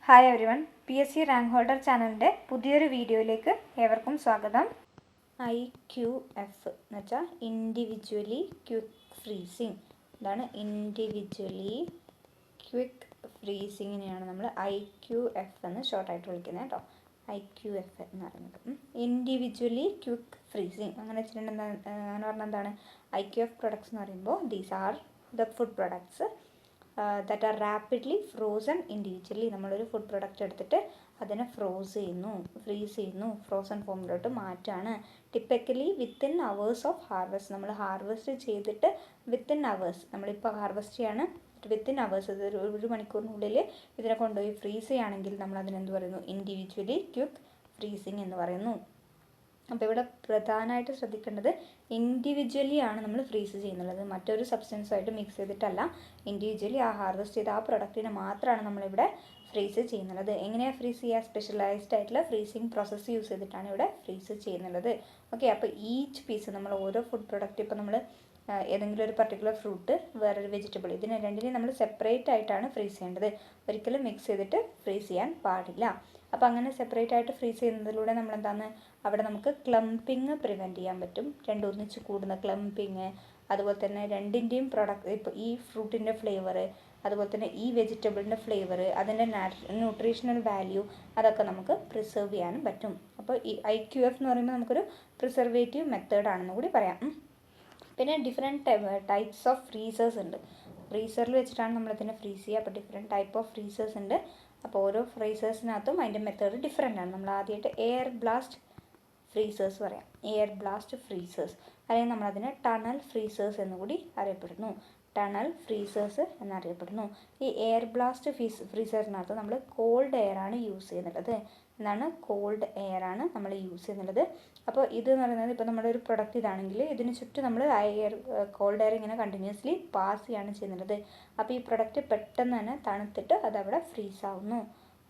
Hi everyone, PSC rank holder ചാനലിൻ്റെ പുതിയൊരു വീഡിയോയിലേക്ക് ഏവർക്കും സ്വാഗതം. IQF എന്ന് വെച്ചാൽ ഇൻഡിവിജ്വലി ക്വിക്ക് ഫ്രീസിങ്. ഇതാണ് ഇൻഡിവിജ്വലി ക്വിക്ക് ഫ്രീസിങ്ങിനെയാണ് നമ്മൾ IQF എന്ന് ഷോർട്ടായിട്ട് വിളിക്കുന്നത് കേട്ടോ. IQF എന്ന് പറയുന്നത് ഇൻഡിവിജ്വലി ക്വിക്ക് ഫ്രീസിങ്. അങ്ങനെ വെച്ചിട്ടുണ്ടെങ്കിൽ അങ്ങനെ പറഞ്ഞാൽ എന്താണ് IQF പ്രൊഡക്ട്സ് എന്ന് പറയുമ്പോൾ these are the food products that are rapidly frozen individually. നമ്മളൊരു ഫുഡ് പ്രൊഡക്റ്റ് എടുത്തിട്ട് അതിനെ ഫ്രീസ് ചെയ്യുന്നു, ഫ്രോസൺ ഫോമിലോട്ട് മാറ്റാണ്. Typically within hours of harvest. നമ്മൾ ഹാർവെസ്റ്റ് ചെയ്തിട്ട് വിത്തിൻ അവേഴ്സ്, നമ്മളിപ്പോൾ ഹാർവെസ്റ്റ് ചെയ്യാണ്, വിത്തിൻ അവേഴ്സ്, ഒരു മണിക്കൂറിനുള്ളിൽ ഇതിനെ കൊണ്ടുപോയി ഫ്രീസ് ചെയ്യുകയാണെങ്കിൽ നമ്മൾ അതിനെന്ത് പറയുന്നു? ഇൻഡിവിജ്വലി ക്വിക്ക് ഫ്രീസിങ് എന്ന് പറയുന്നു. അപ്പോൾ ഇവിടെ പ്രധാനമായിട്ട് ശ്രദ്ധിക്കേണ്ടത് ഇൻഡിവിജ്വലി ആണ് നമ്മൾ ഫ്രീസ് ചെയ്യുന്നുള്ളത്, മറ്റൊരു സബ്സ്റ്റൻസുമായിട്ട് മിക്സ് ചെയ്തിട്ടല്ല. ഇൻഡിവിജ്വലി ആ ഹാർവെസ്റ്റ് ചെയ്ത ആ പ്രൊഡക്റ്റിനെ മാത്രമാണ് നമ്മളിവിടെ ഫ്രീസ് ചെയ്യുന്നുള്ളത്. എങ്ങനെയാണ് ഫ്രീസ് ചെയ്യുക? സ്പെഷ്യലൈസ്ഡ് ആയിട്ടുള്ള ഫ്രീസിങ് പ്രോസസ്സ് യൂസ് ചെയ്തിട്ടാണ് ഇവിടെ ഫ്രീസ് ചെയ്യുന്നുള്ളത്. ഓക്കെ, അപ്പോൾ ഈച്ച് പീസ് നമ്മൾ ഓരോ ഫുഡ് പ്രൊഡക്റ്റ്, ഇപ്പോൾ നമ്മൾ ഏതെങ്കിലും ഒരു പർട്ടിക്കുലർ ഫ്രൂട്ട്, വേറൊരു വെജിറ്റബിൾ, ഇതിനെ രണ്ടിനെയും നമ്മൾ സെപ്പറേറ്റ് ആയിട്ടാണ് ഫ്രീസ് ചെയ്യേണ്ടത്. ഒരിക്കലും മിക്സ് ചെയ്തിട്ട് ഫ്രീസ് ചെയ്യാൻ പാടില്ല. അപ്പോൾ അങ്ങനെ സെപ്പറേറ്റ് ആയിട്ട് ഫ്രീസ് ചെയ്യുന്നതിലൂടെ നമ്മളെന്താണ്, അവിടെ നമുക്ക് ക്ലംപിങ് പ്രിവെൻറ്റ് ചെയ്യാൻ പറ്റും. രണ്ടും ഒന്നിച്ച് കൂടുന്ന ക്ലംപിങ്, അതുപോലെ തന്നെ രണ്ടിൻ്റെയും പ്രൊഡക്റ്റ്, ഇപ്പോൾ ഈ ഫ്രൂട്ടിൻ്റെ ഫ്ലേവർ, അതുപോലെ തന്നെ ഈ വെജിറ്റബിളിൻ്റെ ഫ്ലേവർ, അതിൻ്റെ ന്യൂട്രീഷണൽ വാല്യൂ, അതൊക്കെ നമുക്ക് പ്രിസർവ് ചെയ്യാനും പറ്റും. അപ്പോൾ ഈ IQF എന്ന് പറയുമ്പോൾ നമുക്കൊരു പ്രിസർവേറ്റീവ് മെത്തേഡാണെന്ന് കൂടി പറയാം. പിന്നെ ഡിഫറെൻറ്റ് ടൈപ്സ് ഓഫ് ഫ്രീസേഴ്സ് ഉണ്ട്. ഫ്രീസറിൽ വെച്ചിട്ടാണ് നമ്മളിതിനെ ഫ്രീസ് ചെയ്യുക. അപ്പോൾ ഡിഫറെൻറ്റ് ടൈപ്പ് ഓഫ് ഫ്രീസേഴ്സ് ഉണ്ട്. അപ്പോൾ ഓരോ ഫ്രീസേഴ്സിനകത്തും അതിൻ്റെ മെത്തേഡ് ഡിഫറെൻ്റ് ആണ്. നമ്മൾ ആദ്യമായിട്ട് എയർ ബ്ലാസ്റ്റ് ഫ്രീസേഴ്സ് പറയാം. എയർ ബ്ലാസ്റ്റ് ഫ്രീസേഴ്സ്, അല്ലെങ്കിൽ നമ്മളതിനെ ടണൽ ഫ്രീസേഴ്സ് എന്നുകൂടി അറിയപ്പെടുന്നു. ടണൽ ഫ്രീസേഴ്സ് എന്നറിയപ്പെടുന്നു. ഈ എയർ ബ്ലാസ്റ്റ് ഫ്രീസറിനകത്ത് നമ്മൾ കോൾഡ് എയർ ആണ് യൂസ് ചെയ്യുന്നുള്ളത്. എന്താണ്? കോൾഡ് എയർ ആണ് നമ്മൾ യൂസ് ചെയ്യുന്നുള്ളത്. അപ്പോൾ ഇത് എന്ന് പറയുന്നത്, ഇപ്പോൾ നമ്മുടെ ഒരു പ്രൊഡക്റ്റ് ഇതാണെങ്കിൽ ഇതിന് ചുറ്റും നമ്മൾ കോൾഡ് എയർ ഇങ്ങനെ കണ്ടിന്യൂസ്ലി പാസ് ചെയ്യാണ് ചെയ്യുന്നുള്ളത്. അപ്പോൾ ഈ പ്രൊഡക്റ്റ് പെട്ടെന്ന് തന്നെ തണുത്തിട്ട് അതവിടെ ഫ്രീസ് ആവുന്നു.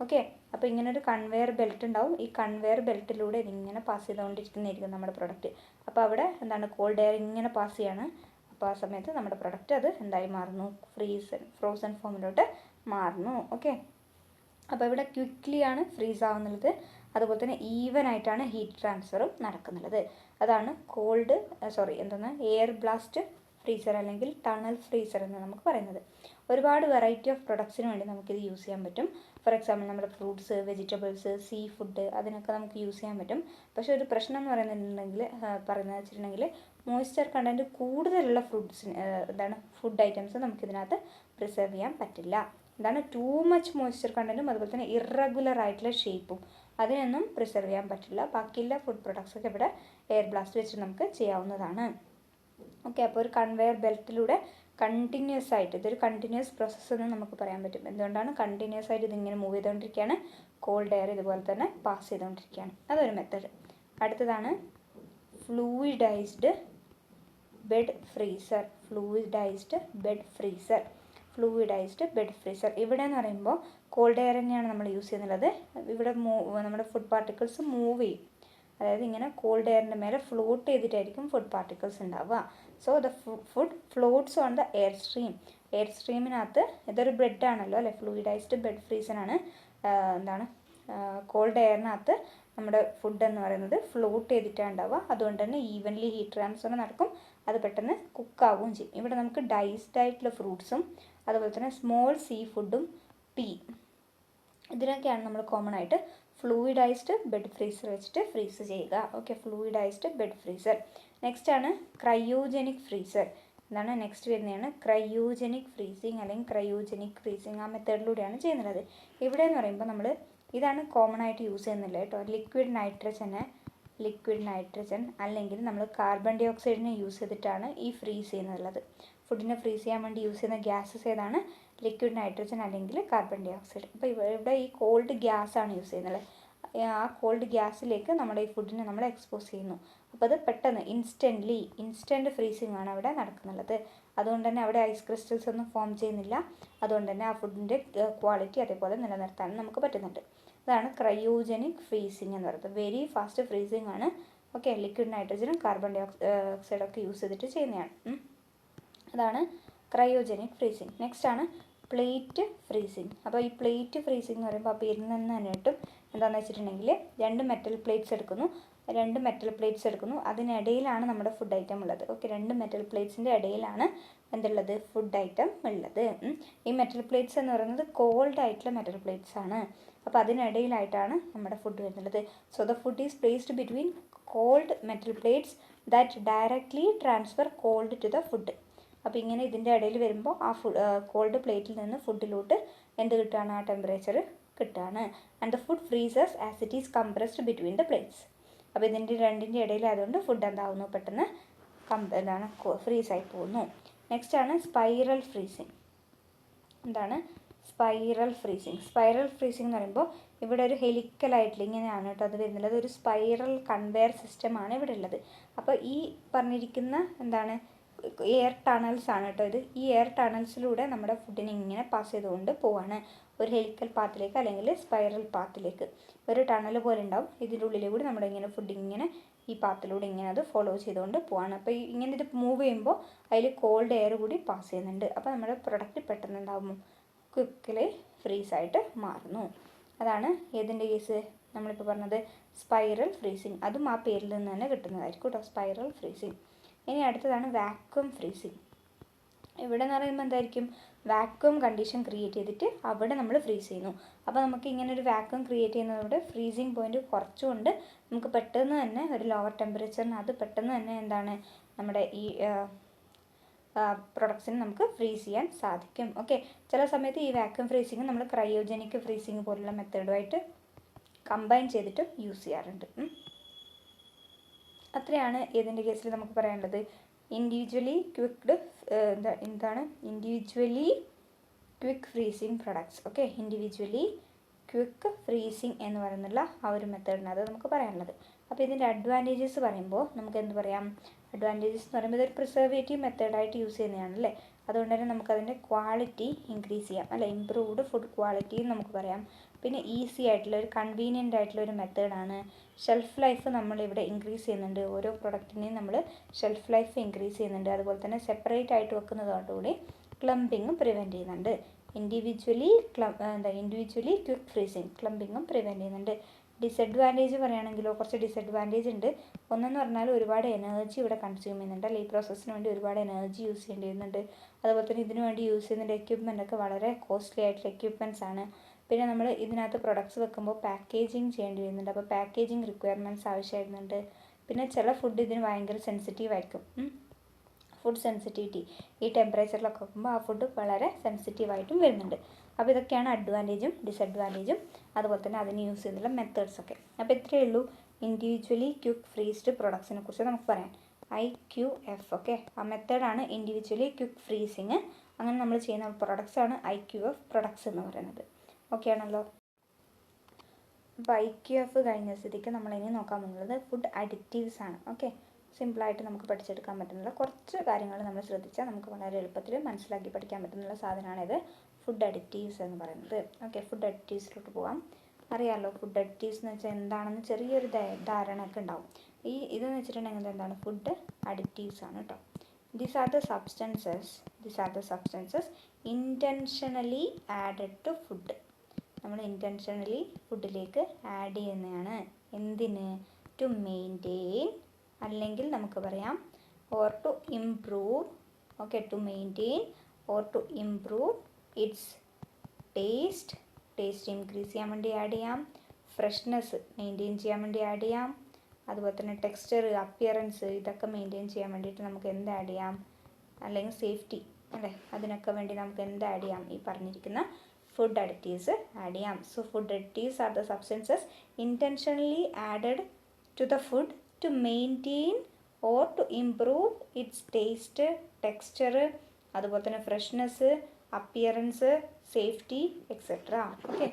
ഓക്കെ, അപ്പോൾ ഇങ്ങനെ ഒരു കൺവെയർ ബെൽറ്റ് ഉണ്ടാവും. ഈ കൺവെയർ ബെൽറ്റിലൂടെ ഇതിങ്ങനെ പാസ് ചെയ്തുകൊണ്ടിരിക്കുന്നതായിരിക്കും നമ്മുടെ പ്രൊഡക്റ്റ്. അപ്പോൾ അവിടെ എന്താണ്, കോൾഡ് എയർ ഇങ്ങനെ പാസ് ചെയ്യാണ്. അപ്പോൾ ആ സമയത്ത് നമ്മുടെ പ്രൊഡക്റ്റ് അത് എന്തായി മാറുന്നു? ഫ്രോസൺ ഫോമിലോട്ട് മാറുന്നു. ഓക്കെ, അപ്പോൾ ഇവിടെ ക്വിക്ക്ലി ആണ് ഫ്രീസ് ആവുന്നത്. അതുപോലെ തന്നെ ഈവൻ ആയിട്ടാണ് ഹീറ്റ് ട്രാൻസ്ഫറും നടക്കുന്നുള്ളത്. അതാണ് എയർ ബ്ലാസ്റ്റ് ഫ്രീസർ അല്ലെങ്കിൽ ടണൽ ഫ്രീസർ എന്ന് നമുക്ക് പറയുന്നത്. ഒരുപാട് വെറൈറ്റി ഓഫ് പ്രൊഡക്ട്സിന് വേണ്ടി നമുക്കിത് യൂസ് ചെയ്യാൻ പറ്റും. ഫോർ എക്സാമ്പിൾ നമ്മുടെ ഫ്രൂട്ട്സ്, വെജിറ്റബിൾസ്, സീ ഫുഡ്, അതിനൊക്കെ നമുക്ക് യൂസ് ചെയ്യാൻ പറ്റും. പക്ഷേ ഒരു പ്രശ്നം എന്ന് പറയുന്നത് വെച്ചിട്ടുണ്ടെങ്കിൽ മോയ്സ്ചർ കണ്ടൻറ്റ് കൂടുതലുള്ള ഫുഡ് ഐറ്റംസ് നമുക്കിതിനകത്ത് പ്രിസർവ് ചെയ്യാൻ പറ്റില്ല. ടൂ മച്ച് മോയ്സ്ചർ കണ്ടൻറ്റും അതുപോലെ തന്നെ ഇറഗുലർ ആയിട്ടുള്ള ഷേപ്പും, അതിനൊന്നും പ്രിസർവ് ചെയ്യാൻ പറ്റില്ല. ബാക്കിയുള്ള ഫുഡ് പ്രൊഡക്ട്സൊക്കെ ഇവിടെ എയർ ബ്ലാസ്റ്റ് വെച്ച് നമുക്ക് ചെയ്യാവുന്നതാണ്. ഓക്കെ, അപ്പോൾ ഒരു കൺവെയർ ബെൽറ്റിലൂടെ കണ്ടിന്യൂസ് ആയിട്ട്, ഇതൊരു കണ്ടിന്യൂസ് പ്രോസസ്സ് എന്ന് നമുക്ക് പറയാൻ പറ്റും. എന്തുകൊണ്ടാണ്? കണ്ടിന്യൂസ് ആയിട്ട് ഇതിങ്ങനെ മൂവ് ചെയ്തുകൊണ്ടിരിക്കുകയാണ്, കോൾഡ് എയർ ഇതുപോലെ തന്നെ പാസ് ചെയ്തുകൊണ്ടിരിക്കുകയാണ്. അതൊരു മെത്തേഡ്. അടുത്തതാണ് ഫ്ലൂയിഡൈസ്ഡ് ബെഡ് ഫ്രീസർ. ഇവിടെ എന്ന് പറയുമ്പോൾ കോൾഡ് എയർ തന്നെയാണ് നമ്മൾ യൂസ് ചെയ്യുന്നത്. ഇവിടെ നമ്മുടെ ഫുഡ് പാർട്ടിക്കിൾസ് മൂവ് ചെയ്യും. അതായത് ഇങ്ങനെ കോൾഡ് എയറിൻ്റെ മേലെ ഫ്ലോട്ട് ചെയ്തിട്ടായിരിക്കും ഫുഡ് പാർട്ടിക്കിൾസ് ഉണ്ടാവുക. So the food floats on the air stream. Air സ്ട്രീമിനകത്ത്, ഇതൊരു ബ്രെഡാണല്ലോ അല്ലേ, ഫ്ലൂയിഡൈസ്ഡ് ബെഡ് ഫ്രീസറാണ്. കോൾഡ് എയറിനകത്ത് നമ്മുടെ ഫുഡ് എന്ന് പറയുന്നത് ഫ്ലോട്ട് ചെയ്തിട്ടാണ് ഉണ്ടാവുക. അതുകൊണ്ട് തന്നെ ഈവൻലി ഹീറ്റ് ട്രാൻസ്ഫർ നടക്കും, അത് പെട്ടെന്ന് കുക്കാവുകയും ചെയ്യും. ഇവിടെ നമുക്ക് ഡൈസ്ഡ് ആയിട്ടുള്ള ഫ്രൂട്ട്സും അതുപോലെ തന്നെ സ്മോൾ സീ ഫുഡും ഇതിനൊക്കെയാണ് നമ്മൾ കോമൺ ആയിട്ട് ഫ്ലൂയിഡൈസ്ഡ് ബെഡ് ഫ്രീസർ വെച്ചിട്ട് ഫ്രീസ് ചെയ്യുക. Okay, fluidised bed freezer. Next ആണ് ക്രയോജനിക് ഫ്രീസർ. നെക്സ്റ്റ് വരുന്നതാണ് ക്രയോജനിക് ഫ്രീസിങ് അല്ലെങ്കിൽ ക്രയോജനിക് ഫ്രീസിങ്. ആ മെത്തേഡിലൂടെയാണ് ചെയ്യുന്നത്. ഇവിടെ എന്ന് പറയുമ്പോൾ ഇതാണ് കോമൺ ആയിട്ട് യൂസ് ചെയ്യുന്നില്ല കേട്ടോ. ലിക്വിഡ് നൈട്രജൻ അല്ലെങ്കിൽ നമ്മൾ കാർബൺ ഡൈ ഓക്സൈഡിനെ യൂസ് ചെയ്തിട്ടാണ് ഈ ഫ്രീസ് ചെയ്യുന്നുള്ളത്. ഫുഡിനെ ഫ്രീസ് ചെയ്യാൻ വേണ്ടി യൂസ് ചെയ്യുന്ന ഗ്യാസസ് ഏതാണ്? ലിക്വിഡ് നൈട്രജൻ അല്ലെങ്കിൽ കാർബൺ ഡൈ ഓക്സൈഡ്. അപ്പോൾ ഇവിടെ ഈ കോൾഡ് ഗ്യാസ് ആണ് യൂസ് ചെയ്യുന്നത്. ആ കോൾഡ് ഗ്യാസിലേക്ക് നമ്മുടെ ഈ ഫുഡിനെ നമ്മൾ എക്സ്പോസ് ചെയ്യുന്നു. അപ്പോൾ അത് പെട്ടെന്ന് ഇൻസ്റ്റൻറ്റ് ഫ്രീസിങ് ആണ് അവിടെ നടക്കുന്നുള്ളത്. അതുകൊണ്ട് തന്നെ അവിടെ ഐസ് ക്രിസ്റ്റൽസ് ഒന്നും ഫോം ചെയ്യുന്നില്ല. അതുകൊണ്ട് തന്നെ ആ ഫുഡിൻ്റെ ക്വാളിറ്റി അതേപോലെ നിലനിർത്താനും നമുക്ക് പറ്റുന്നുണ്ട്. അതാണ് ക്രയോജനിക് ഫ്രീസിങ് എന്ന് പറയുന്നത്. വെരി ഫാസ്റ്റ് ഫ്രീസിങ് ആണ്. ഓക്കെ, ലിക്വിഡ് നൈട്രജനും കാർബൺ ഡൈ ഓക്സൈഡൊക്കെ യൂസ് ചെയ്തിട്ട് ചെയ്യുന്നതാണ്. അതാണ് ക്രയോജനിക് ഫ്രീസിങ്. നെക്സ്റ്റ് ആണ് പ്ലേറ്റ് ഫ്രീസിങ്. അപ്പോൾ ഈ പ്ലേറ്റ് ഫ്രീസിങ് എന്ന് പറയുമ്പോൾ ആ പേരിൽ നിന്ന് തന്നെ കിട്ടും. എന്താണെന്ന് വെച്ചിട്ടുണ്ടെങ്കിൽ രണ്ട് മെറ്റൽ പ്ലേറ്റ്സ് എടുക്കുന്നു, അതിനിടയിലാണ് നമ്മുടെ ഫുഡ് ഐറ്റം ഉള്ളത്. ഓക്കെ, രണ്ട് മെറ്റൽ പ്ലേറ്റ്സിൻ്റെ ഇടയിലാണ് എന്തുള്ളത്, ഫുഡ് ഐറ്റം ഉള്ളത്. ഈ മെറ്റൽ പ്ലേറ്റ്സ് എന്ന് പറയുന്നത് കോൾഡ് ആയിട്ടുള്ള മെറ്റൽ പ്ലേറ്റ്സ് ആണ്. അപ്പോൾ അതിനിടയിലായിട്ടാണ് നമ്മുടെ ഫുഡ് വരുന്നത്. So the food is placed between cold metal plates that directly transfer cold to the food. അപ്പോൾ ഇങ്ങനെ ഇതിൻ്റെ ഇടയിൽ വരുമ്പോൾ ആ കോൾഡ് പ്ലേറ്റിൽ നിന്ന് ഫുഡിലോട്ട് എന്ത് കിട്ടുകയാണ്, ആ ടെമ്പറേച്ചർ കിട്ടുകയാണ്. And the food freezes as it is compressed between the plates. അപ്പോൾ ഇതിൻ്റെ രണ്ടിൻ്റെ ഇടയിലായതുകൊണ്ട് ഫുഡ് എന്താവുന്നു, പെട്ടെന്ന് ഫ്രീസായി പോകുന്നു. നെക്സ്റ്റ് ആണ് സ്പൈറൽ ഫ്രീസിങ്. എന്താണ് സ്പൈറൽ ഫ്രീസിങ്? സ്പൈറൽ ഫ്രീസിങ് എന്ന് പറയുമ്പോൾ ഇവിടെ ഒരു ഹെലിക്കലായിട്ടുള്ള ഇങ്ങനെയാണ് കേട്ടോ അത് വരുന്നത്. ഒരു സ്പൈറൽ കൺവെയർ സിസ്റ്റമാണ് ഇവിടെ ഉള്ളത്. അപ്പോൾ ഈ പറഞ്ഞിരിക്കുന്ന എന്താണ് എയർ ടണൽസ് ആണ് കേട്ടോ ഇത്. ഈ എയർ ടണൽസിലൂടെ നമ്മുടെ ഫുഡിനെ ഇങ്ങനെ പാസ് ചെയ്തുകൊണ്ട് പോവാണ് ഒരു ഹെലിക്കൽ പാത്തിലേക്ക് അല്ലെങ്കിൽ സ്പൈറൽ പാത്തിലേക്ക്. ഒരു ടണൽ പോലെ ഉണ്ടാവും, ഇതിൻ്റെ ഉള്ളിൽ കൂടി നമ്മുടെ ഇങ്ങനെ ഫുഡ് ഇങ്ങനെ ഈ പാത്തിലൂടെ ഇങ്ങനെ അത് ഫോളോ ചെയ്തുകൊണ്ട് പോവാണ്. അപ്പോൾ ഇങ്ങനെ ഇത് മൂവ് ചെയ്യുമ്പോൾ അതിൽ കോൾഡ് എയർ കൂടി പാസ് ചെയ്യുന്നുണ്ട്. അപ്പോൾ നമ്മുടെ പ്രൊഡക്റ്റ് പെട്ടെന്ന് എന്താകും, ക്വിക്കലി ഫ്രീസായിട്ട് മാറുന്നു. അതാണ് ഏതിൻ്റെ കേസ് നമ്മളിപ്പോൾ പറഞ്ഞത്, സ്പൈറൽ ഫ്രീസിങ്. അതും ആ പേരിൽ നിന്ന് തന്നെ കിട്ടുന്നതായിരിക്കും കേട്ടോ, സ്പൈറൽ ഫ്രീസിങ്. ഇനി അടുത്തതാണ് വാക്വം ഫ്രീസിങ്. ഇവിടെ എന്ന് പറയുമ്പോൾ എന്തായിരിക്കും, വാക്വം കണ്ടീഷൻ ക്രിയേറ്റ് ചെയ്തിട്ട് അവിടെ നമ്മൾ ഫ്രീസ് ചെയ്യുന്നു. അപ്പോൾ നമുക്ക് ഇങ്ങനെ ഒരു വാക്വം ക്രിയേറ്റ് ചെയ്യുന്നതോടെ ഫ്രീസിങ് പോയിന്റ് കുറച്ചുകൊണ്ട് നമുക്ക് പെട്ടെന്ന് തന്നെ ഒരു ലോവർ ടെമ്പറേച്ചറിന് അത് പെട്ടെന്ന് തന്നെ എന്താണ് നമ്മുടെ ഈ പ്രൊഡക്ട്സിന് നമുക്ക് ഫ്രീസ് ചെയ്യാൻ സാധിക്കും. ഓക്കെ, ചില സമയത്ത് ഈ വാക്വം ഫ്രീസിങ് നമ്മൾ ക്രയോജനിക് ഫ്രീസിങ് പോലുള്ള മെത്തേഡുമായിട്ട് കമ്പൈൻ ചെയ്തിട്ട് യൂസ് ചെയ്യാറുണ്ട്. അത്രയാണ് ഏതിൻ്റെ കേസിൽ നമുക്ക് പറയാനുള്ളത്. Individually quick freezing products. Okay, individually quick freezing എന്ന് പറയുന്നുള്ള ആ ഒരു മെത്തേഡിനത് നമുക്ക് പറയാനുള്ളത്. അപ്പോൾ ഇതിൻ്റെ അഡ്വാൻറ്റേജസ് പറയുമ്പോൾ നമുക്ക് എന്ത് പറയാം, അഡ്വാൻറ്റേജസ് എന്ന് പറയുമ്പോൾ ഇതൊരു പ്രിസർവേറ്റീവ് മെത്തേഡായിട്ട് യൂസ് ചെയ്യുന്നതാണല്ലേ. അതുകൊണ്ട് തന്നെ നമുക്കതിൻ്റെ ക്വാളിറ്റി ഇൻക്രീസ് ചെയ്യാം അല്ലേ, ഇമ്പ്രൂവ്ഡ് ഫുഡ് ക്വാളിറ്റി എന്ന് നമുക്ക് പറയാം. പിന്നെ ഈസി ആയിട്ടുള്ള ഒരു കൺവീനിയൻ്റ് ആയിട്ടുള്ള ഒരു മെത്തേഡാണ്. ഷെൽഫ് ലൈഫ് നമ്മളിവിടെ ഇൻക്രീസ് ചെയ്യുന്നുണ്ട്, ഓരോ പ്രൊഡക്റ്റിനെയും നമ്മൾ ഷെൽഫ് ലൈഫ് ഇൻക്രീസ് ചെയ്യുന്നുണ്ട്. അതുപോലെ തന്നെ സെപ്പറേറ്റ് ആയിട്ട് വെക്കുന്നതോടുകൂടി ക്ലംപിങ്ങും പ്രിവെൻറ്റ് ചെയ്യുന്നുണ്ട്. ഇൻഡിവിജ്വലി ക്വിക്ക് ഫ്രീസിങ് ക്ലംപിങ്ങും പ്രിവെൻറ്റ് ചെയ്യുന്നുണ്ട്. ഡിസഡ്വാൻറ്റേജ് പറയുകയാണെങ്കിലോ കുറച്ച് ഡിസഡ്വാൻറ്റേജ് ഉണ്ട്. ഒന്നെന്ന് പറഞ്ഞാൽ ഒരുപാട് എനർജി ഇവിടെ കൺസ്യൂം ചെയ്യുന്നുണ്ട് അല്ലേ, ഈ പ്രോസസ്സിന് വേണ്ടി ഒരുപാട് എനർജി യൂസ് ചെയ്യേണ്ടി വരുന്നുണ്ട്. അതുപോലെ തന്നെ ഇതിനു വേണ്ടി യൂസ് ചെയ്യുന്ന എക്യുപ്മെൻ്റ് ഒക്കെ വളരെ കോസ്റ്റ്ലി ആയിട്ടുള്ള എക്യുപ്മെൻറ്റ്സ് ആണ്. പിന്നെ നമ്മൾ ഇതിനകത്ത് പ്രൊഡക്ട്സ് വെക്കുമ്പോൾ പാക്കേജിങ് ചെയ്യേണ്ടി വരുന്നുണ്ട്. അപ്പോൾ പാക്കേജിങ് റിക്വയർമെൻറ്റ്സ് ആവശ്യമായിരുന്നുണ്ട്. പിന്നെ ചില ഫുഡ് ഇതിന് ഭയങ്കര സെൻസിറ്റീവ് ആയിരിക്കും. ഫുഡ് സെൻസിറ്റിവിറ്റി ഈ ടെമ്പറേച്ചറിലൊക്കെ വെക്കുമ്പോൾ ആ ഫുഡ് വളരെ സെൻസിറ്റീവായിട്ടും വരുന്നുണ്ട്. അപ്പോൾ ഇതൊക്കെയാണ് അഡ്വാൻറ്റേജും ഡിസഡ്വാൻറ്റേജും അതുപോലെ തന്നെ അതിന് യൂസ് ചെയ്യുന്നുള്ള മെത്തേഡ്സൊക്കെ. അപ്പോൾ ഇത്രയേ ഉള്ളൂ ഇൻഡിവിജ്വലി ക്വിക്ക് ഫ്രീസ്ഡ് പ്രൊഡക്ട്സിനെ കുറിച്ച് നമുക്ക് പറയാം. IQF. ഓക്കെ, ആ മെത്തേഡാണ് ഇൻഡിവിജ്വലി ക്വിക്ക് ഫ്രീസിങ്. അങ്ങനെ നമ്മൾ ചെയ്യുന്ന പ്രൊഡക്ട്സാണ് IQF പ്രൊഡക്ട്സ് എന്ന് പറയുന്നത്. ഓക്കെ ആണല്ലോ. അപ്പോൾ IQF കഴിഞ്ഞ സ്ഥിതിക്ക് നമ്മളിനി നോക്കാൻ പോകുന്നത് ഫുഡ് അഡിറ്റീവ്സ് ആണ്. ഓക്കെ, സിമ്പിളായിട്ട് നമുക്ക് പഠിച്ചെടുക്കാൻ പറ്റുന്ന കുറച്ച് കാര്യങ്ങൾ നമ്മൾ ശ്രദ്ധിച്ചാൽ നമുക്ക് വളരെ എളുപ്പത്തിൽ മനസ്സിലാക്കി പഠിക്കാൻ പറ്റുന്ന സാധനമാണിത്, ഫുഡ് അഡിറ്റീവ്സ് എന്ന് പറയുന്നത്. ഓക്കെ, ഫുഡ് അഡിറ്റീവ്സിലോട്ട് പോകാം. അറിയാമല്ലോ ഫുഡ് അഡിറ്റീവ്സ് എന്ന് വെച്ചാൽ എന്താണെന്ന് ചെറിയൊരു ധാരണ ഒക്കെ ഉണ്ടാവും. ഇതെന്ന് വെച്ചിട്ടുണ്ടെങ്കിൽ എന്താണ്, ഫുഡ് അഡിറ്റീവ്സ് ആണ് കേട്ടോ. These are the substances intentionally added to food. നമ്മൾ ഇൻറ്റൻഷനലി ഫുഡിലേക്ക് ആഡ് ചെയ്യുന്നതാണ്. എന്തിന്? ടു മെയിൻറ്റെയിൻ, അല്ലെങ്കിൽ നമുക്ക് പറയാം or to improve. Okay, to maintain or to improve its taste increase ചെയ്യാൻ വേണ്ടി ആഡ് ചെയ്യാം. ഫ്രഷ്നെസ് മെയിൻറ്റെയിൻ ചെയ്യാൻ വേണ്ടി ആഡ് ചെയ്യാം. അതുപോലെ തന്നെ ടെക്സ്ചർ, അപ്പിയറൻസ് ഇതൊക്കെ മെയിൻറ്റെയിൻ ചെയ്യാൻ വേണ്ടിയിട്ട് നമുക്ക് എന്ത് ആഡ് ചെയ്യാം, അല്ലെങ്കിൽ സേഫ്റ്റി അല്ലേ, അതിനൊക്കെ വേണ്ടി നമുക്ക് എന്ത് ആഡ് ചെയ്യാം, ഈ പറഞ്ഞിരിക്കുന്ന ഫുഡ് അഡിറ്റീവ്സ് ആഡ് ചെയ്യാം. So food additives are the substances intentionally added to the food to maintain or to improve its taste, texture, അതുപോലെ തന്നെ freshness, appearance, safety etcetera. Okay,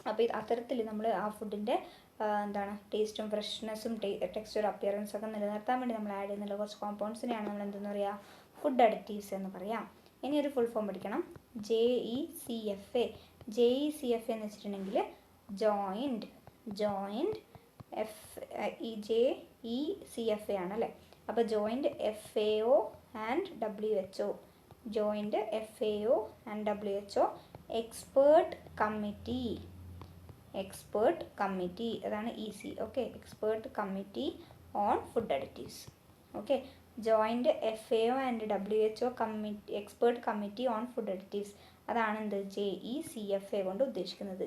അപ്പോൾ അത്തരത്തിൽ നമ്മൾ ആ ഫുഡിൻ്റെ എന്താണ് ടേസ്റ്റും ഫ്രഷ്നെസ്സും ടെക്സ്ചറും അപ്പിയറൻസും ഒക്കെ നിലനിർത്താൻ വേണ്ടി നമ്മൾ ആഡ് ചെയ്യുന്നുള്ള കുറച്ച് കോമ്പൗണ്ട്സിനെയാണ് നമ്മൾ എന്തെന്ന് പറയുക, ഫുഡ് അഡിറ്റീവ്സ് എന്ന് പറയാം. ഇനി ഒരു ഫുൾ ഫോം പഠിക്കണം, JECFA. JECFA എന്ന് വെച്ചിട്ടുണ്ടെങ്കിൽ ജോയിൻറ്റ് JECFA ആണല്ലേ. അപ്പോൾ joint FAO and WHO. Joint FAO and WHO expert committee അതാണ് EC. Okay, expert committee on food additives. Okay, joint FAO and WHO expert committee on food additives, അതാണ് എന്ത് JECFA കൊണ്ട് ഉദ്ദേശിക്കുന്നത്.